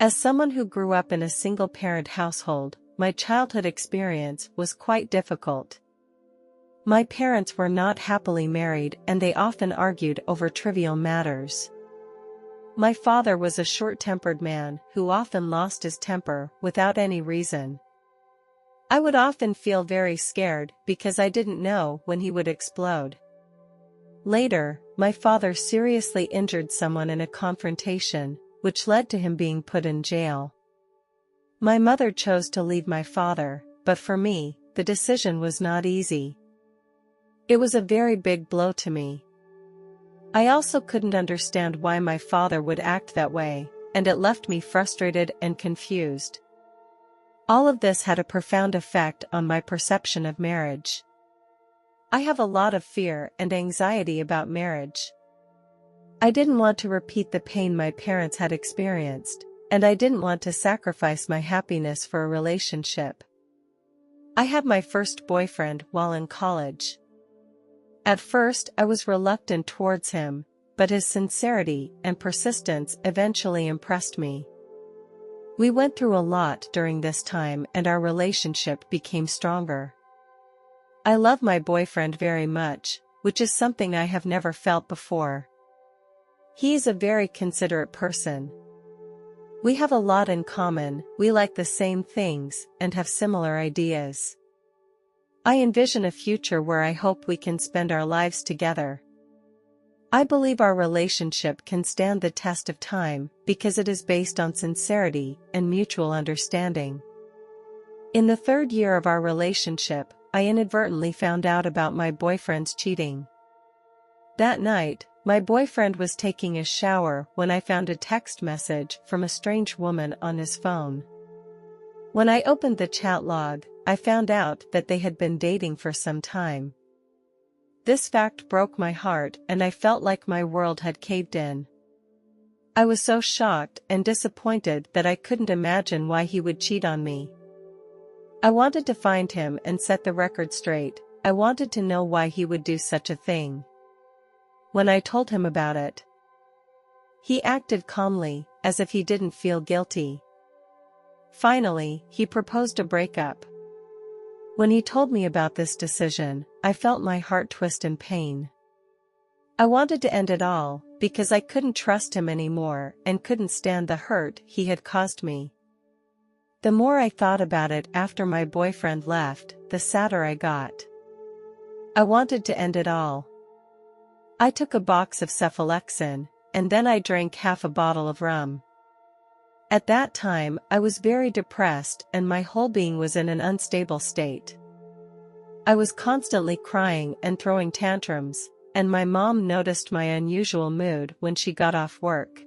As someone who grew up in a single-parent household, my childhood experience was quite difficult. My parents were not happily married and they often argued over trivial matters. My father was a short-tempered man who often lost his temper without any reason. I would often feel very scared because I didn't know when he would explode. Later, my father seriously injured someone in a confrontation, which led to him being put in jail. My mother chose to leave my father, but for me, the decision was not easy. It was a very big blow to me. I also couldn't understand why my father would act that way, and it left me frustrated and confused. All of this had a profound effect on my perception of marriage. I have a lot of fear and anxiety about marriage. I didn't want to repeat the pain my parents had experienced, and I didn't want to sacrifice my happiness for a relationship. I had my first boyfriend while in college. At first I was reluctant towards him, but his sincerity and persistence eventually impressed me. We went through a lot during this time and our relationship became stronger. I love my boyfriend very much, which is something I have never felt before. He is a very considerate person. We have a lot in common, we like the same things, and have similar ideas. I envision a future where I hope we can spend our lives together. I believe our relationship can stand the test of time because it is based on sincerity and mutual understanding. In the third year of our relationship, I inadvertently found out about my boyfriend's cheating. That night, my boyfriend was taking a shower when I found a text message from a strange woman on his phone. When I opened the chat log, I found out that they had been dating for some time. This fact broke my heart and I felt like my world had caved in. I was so shocked and disappointed that I couldn't imagine why he would cheat on me. I wanted to find him and set the record straight. I wanted to know why he would do such a thing. When I told him about it, he acted calmly, as if he didn't feel guilty. Finally, he proposed a breakup. When he told me about this decision, I felt my heart twist in pain. I wanted to end it all, because I couldn't trust him anymore and couldn't stand the hurt he had caused me. The more I thought about it after my boyfriend left, the sadder I got. I wanted to end it all. I took a box of cephalexin, and then I drank half a bottle of rum. At that time, I was very depressed and my whole being was in an unstable state. I was constantly crying and throwing tantrums, and my mom noticed my unusual mood when she got off work.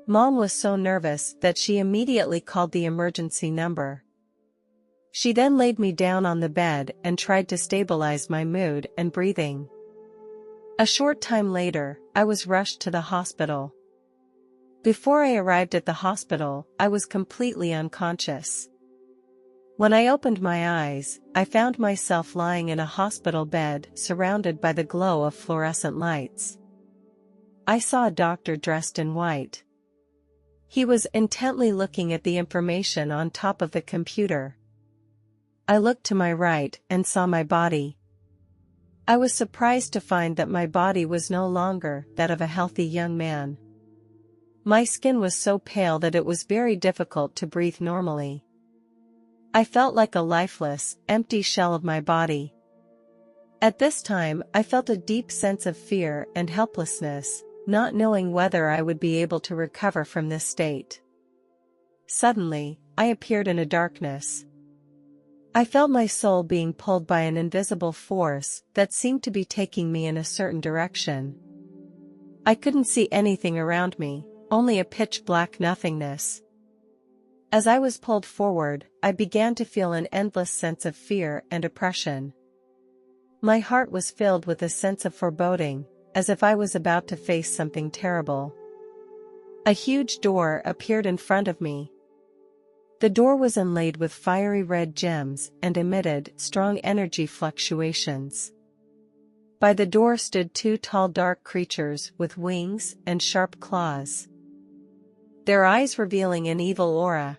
Mom was so nervous that she immediately called the emergency number. She then laid me down on the bed and tried to stabilize my mood and breathing. A short time later, I was rushed to the hospital. Before I arrived at the hospital, I was completely unconscious. When I opened my eyes, I found myself lying in a hospital bed surrounded by the glow of fluorescent lights. I saw a doctor dressed in white. He was intently looking at the information on top of the computer. I looked to my right and saw my body. I was surprised to find that my body was no longer that of a healthy young man. My skin was so pale that it was very difficult to breathe normally. I felt like a lifeless, empty shell of my body. At this time, I felt a deep sense of fear and helplessness, not knowing whether I would be able to recover from this state. Suddenly, I appeared in a darkness. I felt my soul being pulled by an invisible force that seemed to be taking me in a certain direction. I couldn't see anything around me, only a pitch-black nothingness. As I was pulled forward, I began to feel an endless sense of fear and oppression. My heart was filled with a sense of foreboding, as if I was about to face something terrible. A huge door appeared in front of me. The door was inlaid with fiery red gems and emitted strong energy fluctuations. By the door stood two tall dark creatures with wings and sharp claws. their eyes revealing an evil aura.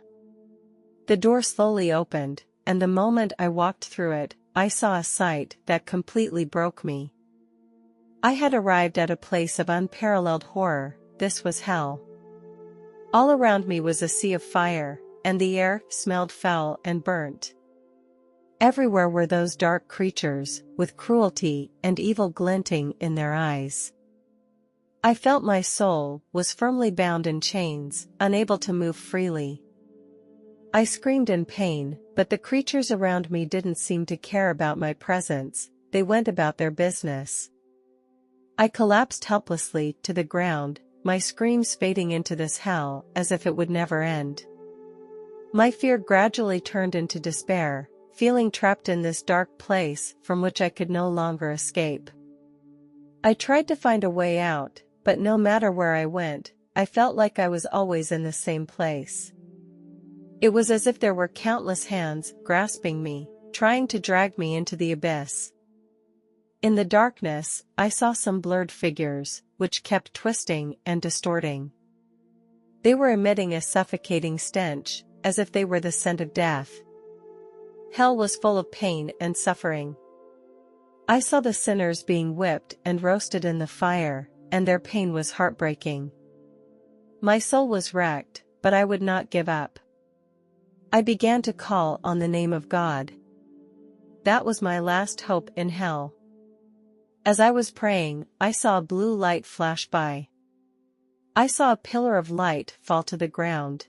The door slowly opened, and the moment I walked through it, I saw a sight that completely broke me. I had arrived at a place of unparalleled horror. This was hell. All around me was a sea of fire, and the air smelled foul and burnt. Everywhere were those dark creatures, with cruelty and evil glinting in their eyes. I felt my soul was firmly bound in chains, unable to move freely. I screamed in pain, but the creatures around me didn't seem to care about my presence. They went about their business. I collapsed helplessly to the ground, my screams fading into this hell as if it would never end. My fear gradually turned into despair, feeling trapped in this dark place from which I could no longer escape. I tried to find a way out, but no matter where I went, I felt like I was always in the same place. It was as if there were countless hands grasping me, trying to drag me into the abyss. In the darkness, I saw some blurred figures, which kept twisting and distorting. They were emitting a suffocating stench, as if they were the scent of death. Hell was full of pain and suffering. I saw the sinners being whipped and roasted in the fire, and their pain was heartbreaking. My soul was wrecked, but I would not give up. I began to call on the name of God. That was my last hope in hell. As I was praying, I saw a blue light flash by. I saw a pillar of light fall to the ground.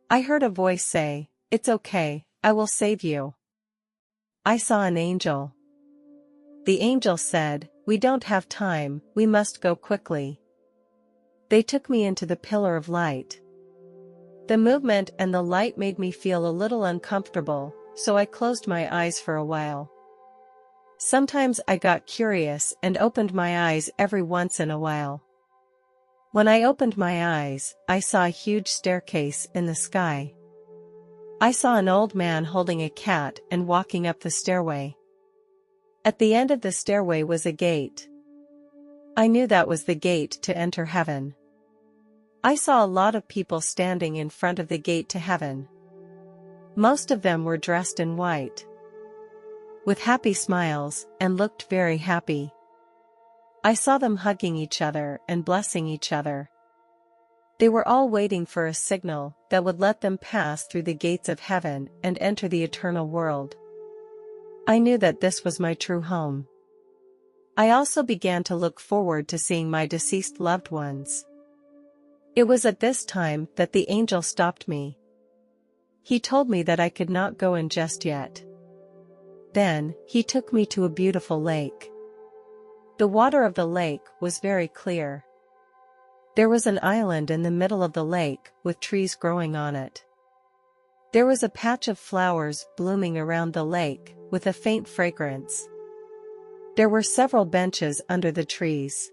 I heard a voice say, "It's okay, I will save you." I saw an angel. The angel said, "We don't have time, we must go quickly." They took me into the pillar of light. The movement and the light made me feel a little uncomfortable, so I closed my eyes for a while. Sometimes I got curious and opened my eyes every once in a while. When I opened my eyes, I saw a huge staircase in the sky. I saw an old man holding a cat and walking up the stairway. At the end of the stairway was a gate. I knew that was the gate to enter heaven. I saw a lot of people standing in front of the gate to heaven. Most of them were dressed in white, with happy smiles, and looked very happy. I saw them hugging each other and blessing each other. They were all waiting for a signal that would let them pass through the gates of heaven and enter the eternal world. I knew that this was my true home. I also began to look forward to seeing my deceased loved ones. It was at this time that the angel stopped me. He told me that I could not go in just yet. Then, he took me to a beautiful lake. The water of the lake was very clear. There was an island in the middle of the lake, with trees growing on it. There was a patch of flowers blooming around the lake, with a faint fragrance. There were several benches under the trees.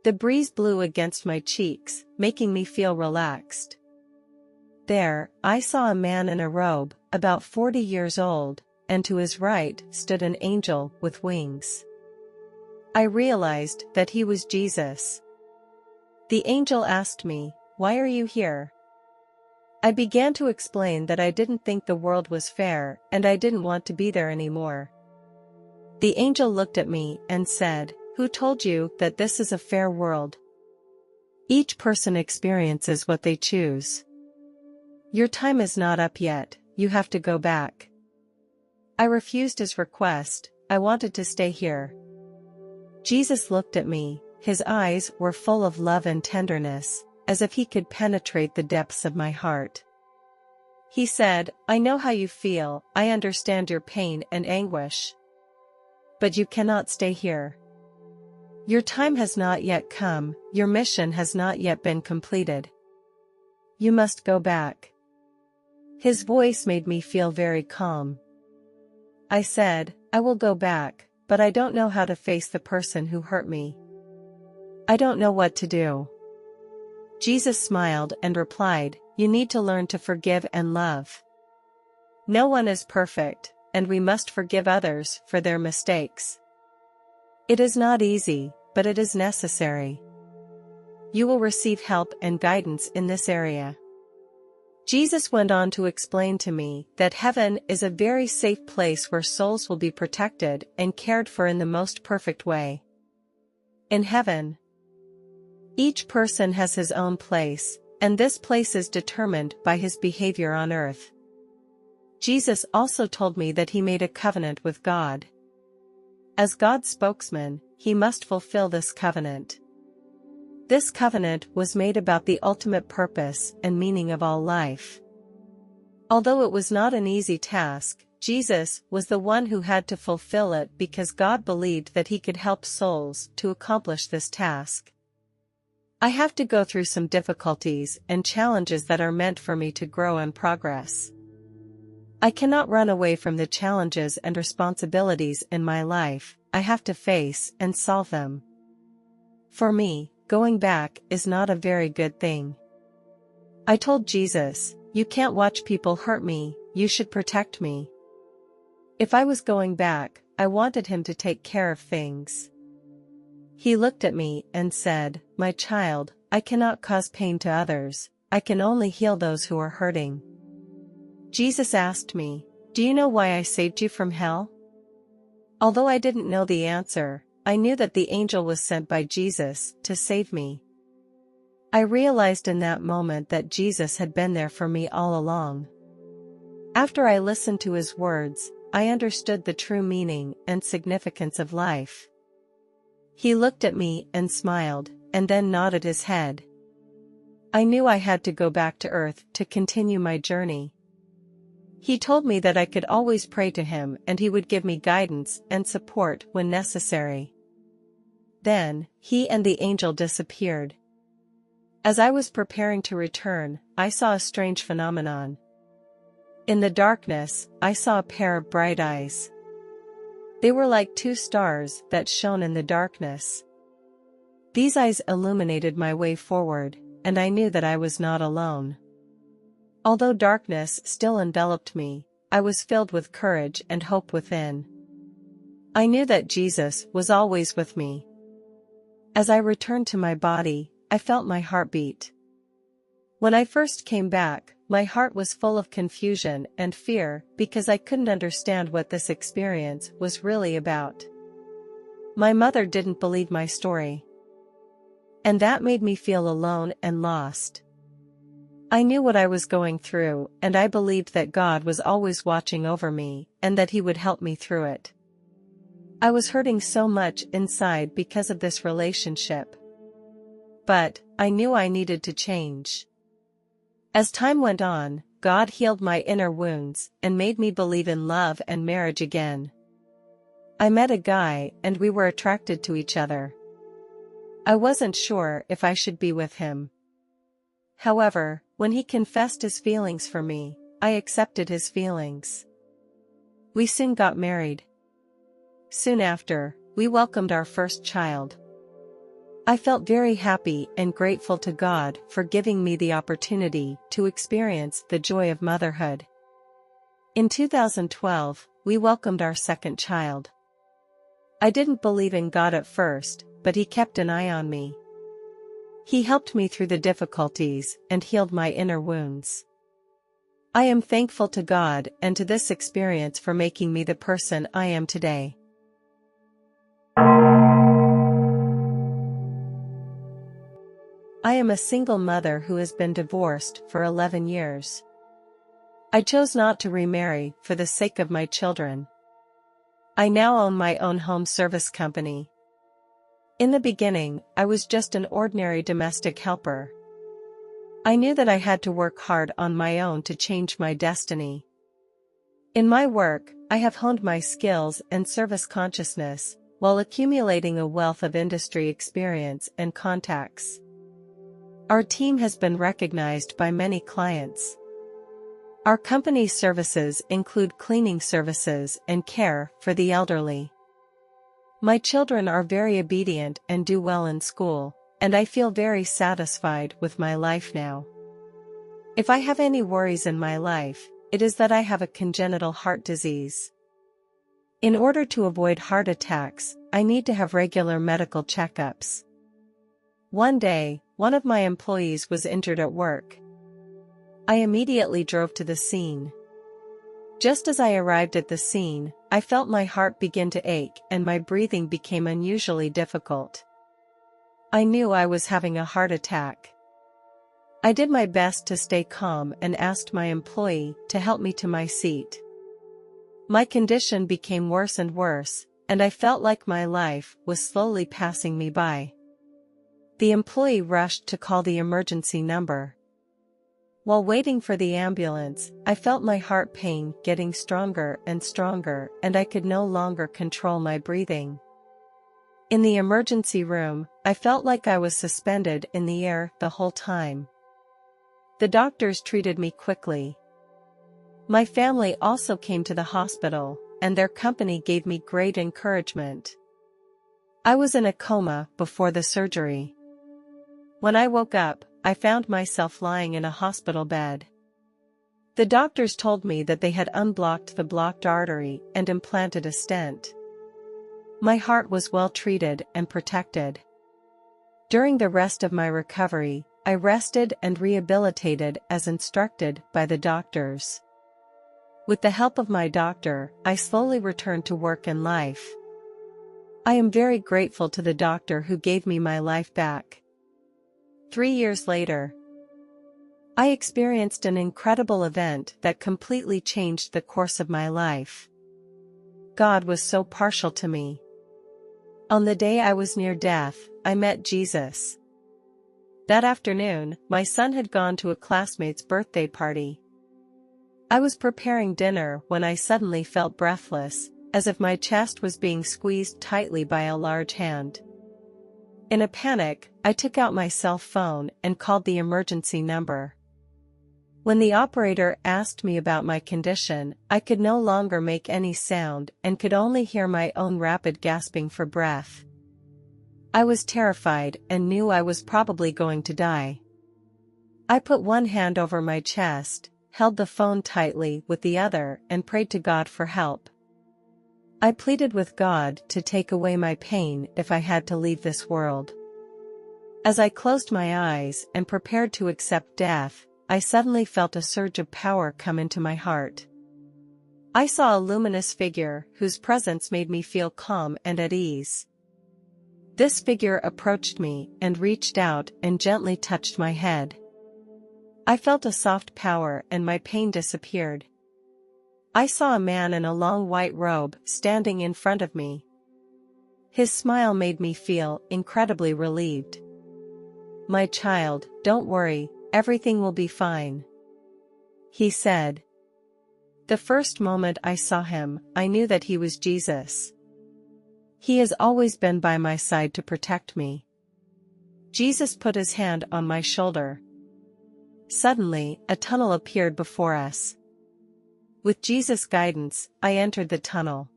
The breeze blew against my cheeks, making me feel relaxed. There, I saw a man in a robe, about 40 years old, and to his right stood an angel with wings. I realized that he was Jesus. The angel asked me, "Why are you here?" I began to explain that I didn't think the world was fair, and I didn't want to be there anymore. The angel looked at me and said, "Who told you that this is a fair world? Each person experiences what they choose. Your time is not up yet, you have to go back." I refused his request. I wanted to stay here. Jesus looked at me, his eyes were full of love and tenderness, as if he could penetrate the depths of my heart. He said, "I know how you feel, I understand your pain and anguish. But you cannot stay here. Your time has not yet come, your mission has not yet been completed. You must go back." His voice made me feel very calm. I said, "I will go back, but I don't know how to face the person who hurt me. I don't know what to do." Jesus smiled and replied, "You need to learn to forgive and love. No one is perfect, and we must forgive others for their mistakes. It is not easy, but it is necessary. You will receive help and guidance in this area. Jesus went on to explain to me that heaven is a very safe place where souls will be protected and cared for in the most perfect way. In heaven, each person has his own place, and this place is determined by his behavior on earth. Jesus also told me that he made a covenant with God. As God's spokesman, he must fulfill this covenant. This covenant was made about the ultimate purpose and meaning of all life. Although it was not an easy task, Jesus was the one who had to fulfill it because God believed that he could help souls to accomplish this task. I have to go through some difficulties and challenges that are meant for me to grow and progress. I cannot run away from the challenges and responsibilities in my life. I have to face and solve them. For me, going back is not a very good thing. I told Jesus, "You can't watch people hurt me, you should protect me." If I was going back, I wanted him to take care of things. He looked at me and said, "My child, I cannot cause pain to others, I can only heal those who are hurting." Jesus asked me, "Do you know why I saved you from hell?" Although I didn't know the answer, I knew that the angel was sent by Jesus to save me. I realized in that moment that Jesus had been there for me all along. After I listened to his words, I understood the true meaning and significance of life. He looked at me and smiled, and then nodded his head. I knew I had to go back to earth to continue my journey. He told me that I could always pray to him and he would give me guidance and support when necessary. Then, he and the angel disappeared. As I was preparing to return, I saw a strange phenomenon. In the darkness, I saw a pair of bright eyes. They were like two stars that shone in the darkness. These eyes illuminated my way forward, and I knew that I was not alone. Although darkness still enveloped me, I was filled with courage and hope within. I knew that Jesus was always with me. As I returned to my body, I felt my heart beat. When I first came back, my heart was full of confusion and fear because I couldn't understand what this experience was really about. My mother didn't believe my story. And that made me feel alone and lost. I knew what I was going through, and I believed that God was always watching over me, and that he would help me through it. I was hurting so much inside because of this relationship. But, I knew I needed to change. As time went on, God healed my inner wounds, and made me believe in love and marriage again. I met a guy, and we were attracted to each other. I wasn't sure if I should be with him. However, when he confessed his feelings for me, I accepted his feelings. We soon got married. Soon after, we welcomed our first child. I felt very happy and grateful to God for giving me the opportunity to experience the joy of motherhood. In 2012, we welcomed our second child. I didn't believe in God at first, but he kept an eye on me. He helped me through the difficulties and healed my inner wounds. I am thankful to God and to this experience for making me the person I am today. I am a single mother who has been divorced for 11 years. I chose not to remarry for the sake of my children. I now own my own home service company. In the beginning, I was just an ordinary domestic helper. I knew that I had to work hard on my own to change my destiny. In my work, I have honed my skills and service consciousness, while accumulating a wealth of industry experience and contacts. Our team has been recognized by many clients. Our company's services include cleaning services and care for the elderly. My children are very obedient and do well in school, and I feel very satisfied with my life now. If I have any worries in my life, it is that I have a congenital heart disease. In order to avoid heart attacks, I need to have regular medical checkups. One day, one of my employees was injured at work. I immediately drove to the scene. Just as I arrived at the scene, I felt my heart begin to ache and my breathing became unusually difficult. I knew I was having a heart attack. I did my best to stay calm and asked my employee to help me to my seat. My condition became worse and worse, and I felt like my life was slowly passing me by. The employee rushed to call the emergency number. While waiting for the ambulance, I felt my heart pain getting stronger and stronger, and I could no longer control my breathing. In the emergency room, I felt like I was suspended in the air the whole time. The doctors treated me quickly. My family also came to the hospital, and their company gave me great encouragement. I was in a coma before the surgery. When I woke up, I found myself lying in a hospital bed. The doctors told me that they had unblocked the blocked artery and implanted a stent. My heart was well treated and protected. During the rest of my recovery, I rested and rehabilitated as instructed by the doctors. With the help of my doctor, I slowly returned to work and life. I am very grateful to the doctor who gave me my life back. 3 years later, I experienced an incredible event that completely changed the course of my life. God was so partial to me. On the day I was near death, I met Jesus. That afternoon, my son had gone to a classmate's birthday party. I was preparing dinner when I suddenly felt breathless, as if my chest was being squeezed tightly by a large hand. In a panic, I took out my cell phone and called the emergency number. When the operator asked me about my condition, I could no longer make any sound and could only hear my own rapid gasping for breath. I was terrified and knew I was probably going to die. I put one hand over my chest, held the phone tightly with the other, and prayed to God for help. I pleaded with God to take away my pain if I had to leave this world. As I closed my eyes and prepared to accept death, I suddenly felt a surge of power come into my heart. I saw a luminous figure whose presence made me feel calm and at ease. This figure approached me and reached out and gently touched my head. I felt a soft power and my pain disappeared. I saw a man in a long white robe standing in front of me. His smile made me feel incredibly relieved. "My child, don't worry, everything will be fine," he said. The first moment I saw him, I knew that he was Jesus. He has always been by my side to protect me. Jesus put his hand on my shoulder. Suddenly, a tunnel appeared before us. With Jesus' guidance, I entered the tunnel.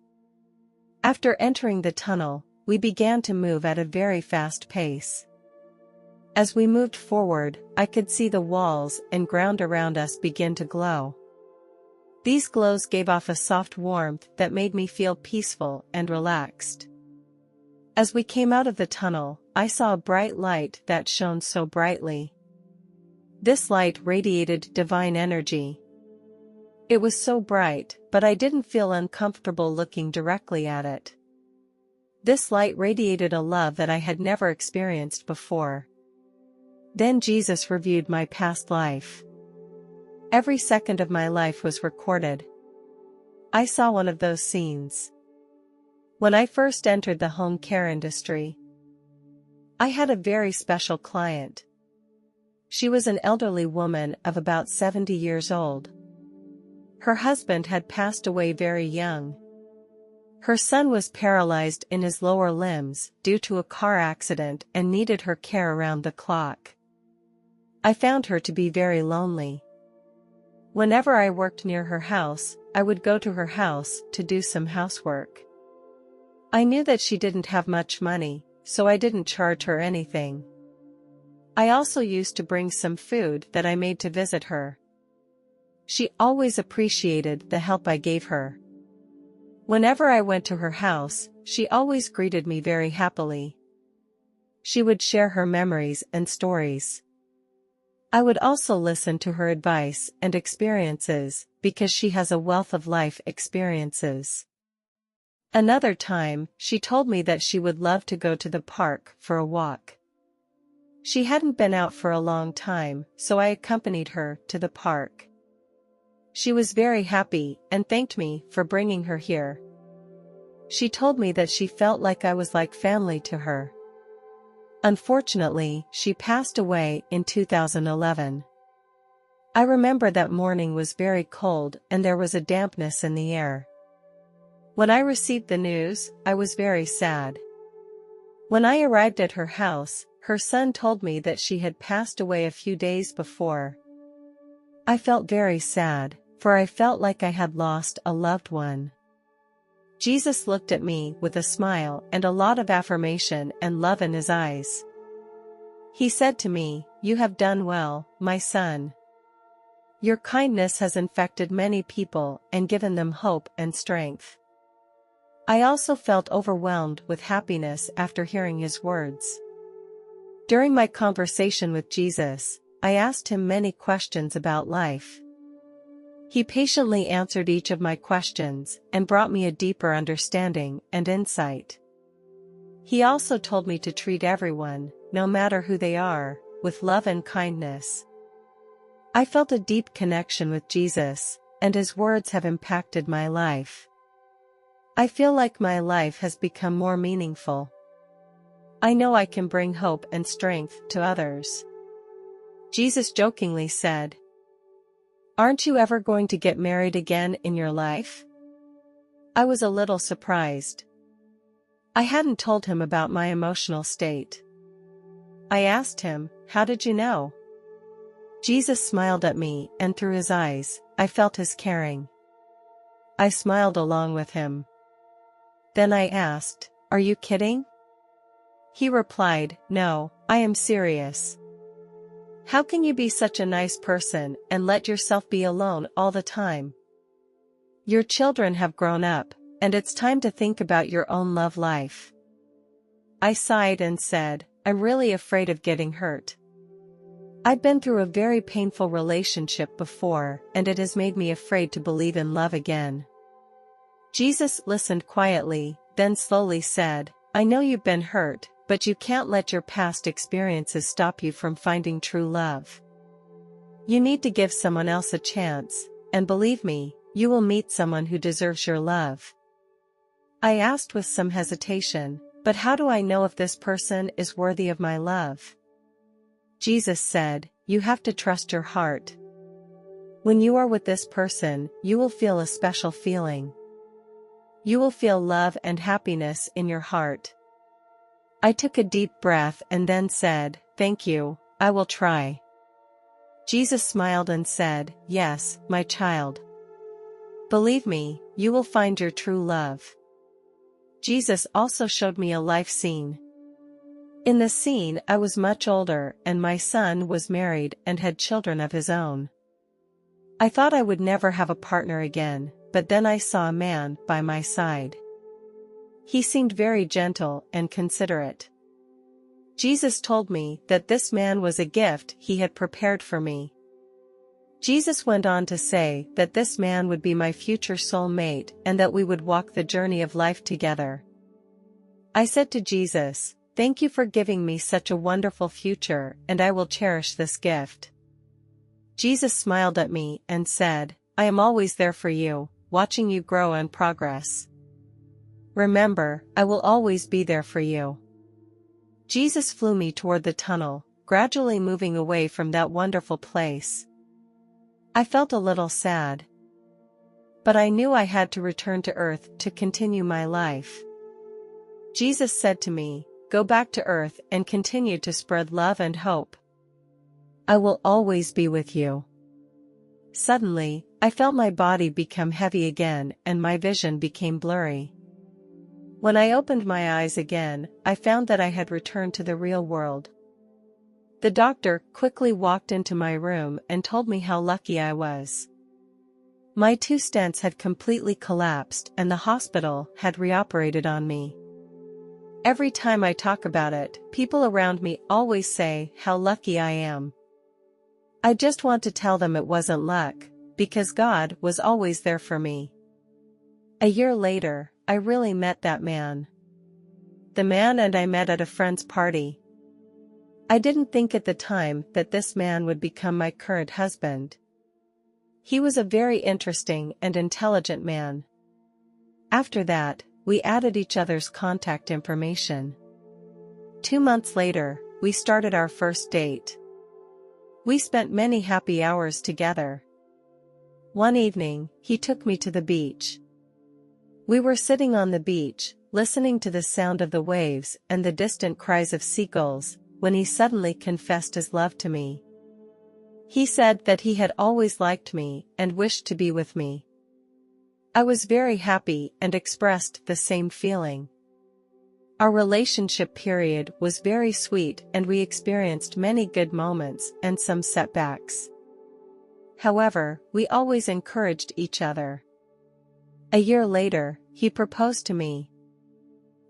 After entering the tunnel, we began to move at a very fast pace. As we moved forward, I could see the walls and ground around us begin to glow. These glows gave off a soft warmth that made me feel peaceful and relaxed. As we came out of the tunnel, I saw a bright light that shone so brightly. This light radiated divine energy. It was so bright, but I didn't feel uncomfortable looking directly at it. This light radiated a love that I had never experienced before. Then Jesus reviewed my past life. Every second of my life was recorded. I saw one of those scenes. When I first entered the home care industry, I had a very special client. She was an elderly woman of about 70 years old. Her husband had passed away very young. Her son was paralyzed in his lower limbs due to a car accident and needed her care around the clock. I found her to be very lonely. Whenever I worked near her house, I would go to her house to do some housework. I knew that she didn't have much money, so I didn't charge her anything. I also used to bring some food that I made to visit her. She always appreciated the help I gave her. Whenever I went to her house, she always greeted me very happily. she would share her memories and stories. I would also listen to her advice and experiences, because she has a wealth of life experiences. Another time, she told me that she would love to go to the park for a walk. She hadn't been out for a long time, so I accompanied her to the park. She was very happy and thanked me for bringing her here. She told me that she felt like I was like family to her. Unfortunately, she passed away in 2011. I remember that morning was very cold and there was a dampness in the air. When I received the news, I was very sad. When I arrived at her house, her son told me that she had passed away a few days before. I felt very sad, for I felt like I had lost a loved one. Jesus looked at me with a smile and a lot of affirmation and love in his eyes. He said to me, "You have done well, my son. Your kindness has infected many people and given them hope and strength." I also felt overwhelmed with happiness after hearing his words. During my conversation with Jesus, I asked him many questions about life. He patiently answered each of my questions and brought me a deeper understanding and insight. He also told me to treat everyone, no matter who they are, with love and kindness. I felt a deep connection with Jesus, and his words have impacted my life. I feel like my life has become more meaningful. I know I can bring hope and strength to others. Jesus jokingly said, "Aren't you ever going to get married again in your life?" I was a little surprised. I hadn't told him about my emotional state. I asked him, "How did you know?" Jesus smiled at me, and through his eyes, I felt his caring. I smiled along with him. Then I asked, "Are you kidding?" He replied, "No, I am serious. How can you be such a nice person and let yourself be alone all the time? Your children have grown up, and it's time to think about your own love life." I sighed and said, "I'm really afraid of getting hurt. I've been through a very painful relationship before, and it has made me afraid to believe in love again." Jesus listened quietly, then slowly said, "I know you've been hurt, but you can't let your past experiences stop you from finding true love. You need to give someone else a chance, and believe me, you will meet someone who deserves your love." I asked with some hesitation, "But how do I know if this person is worthy of my love?" Jesus said, "You have to trust your heart. When you are with this person, you will feel a special feeling. You will feel love and happiness in your heart." I took a deep breath and then said, "Thank you, I will try." Jesus smiled and said, "Yes, my child. Believe me, you will find your true love." Jesus also showed me a life scene. In the scene, I was much older and my son was married and had children of his own. I thought I would never have a partner again, but then I saw a man by my side. He seemed very gentle and considerate. Jesus told me that this man was a gift he had prepared for me. Jesus went on to say that this man would be my future soulmate and that we would walk the journey of life together. I said to Jesus, "Thank you for giving me such a wonderful future, and I will cherish this gift." Jesus smiled at me and said, "I am always there for you, watching you grow and progress. Remember, I will always be there for you." Jesus flew me toward the tunnel, gradually moving away from that wonderful place. I felt a little sad. But I knew I had to return to Earth to continue my life. Jesus said to me, "Go back to Earth and continue to spread love and hope. I will always be with you." Suddenly, I felt my body become heavy again and my vision became blurry. When I opened my eyes again, I found that I had returned to the real world. The doctor quickly walked into my room and told me how lucky I was. My 2 stents had completely collapsed and the hospital had reoperated on me. Every time I talk about it, people around me always say how lucky I am. I just want to tell them it wasn't luck, because God was always there for me. A year later, I really met that man. The man and I met at a friend's party. I didn't think at the time that this man would become my current husband. He was a very interesting and intelligent man. After that, we added each other's contact information. 2 months later, we started our first date. We spent many happy hours together. One evening, he took me to the beach. We were sitting on the beach, listening to the sound of the waves and the distant cries of seagulls, when he suddenly confessed his love to me. He said that he had always liked me and wished to be with me. I was very happy and expressed the same feeling. Our relationship period was very sweet and we experienced many good moments and some setbacks. However, we always encouraged each other. A year later, he proposed to me.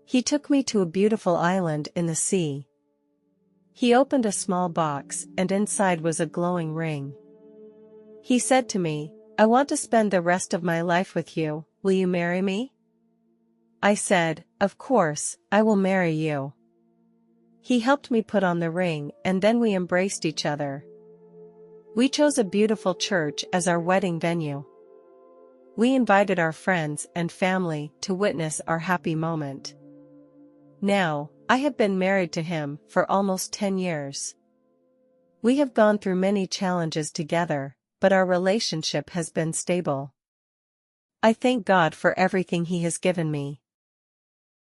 He took me to a beautiful island in the sea. He opened a small box and inside was a glowing ring. He said to me, "I want to spend the rest of my life with you, will you marry me?" I said, "Of course, I will marry you." He helped me put on the ring and then we embraced each other. We chose a beautiful church as our wedding venue. We invited our friends and family to witness our happy moment. Now, I have been married to him for almost 10 years. We have gone through many challenges together, but our relationship has been stable. I thank God for everything He has given me.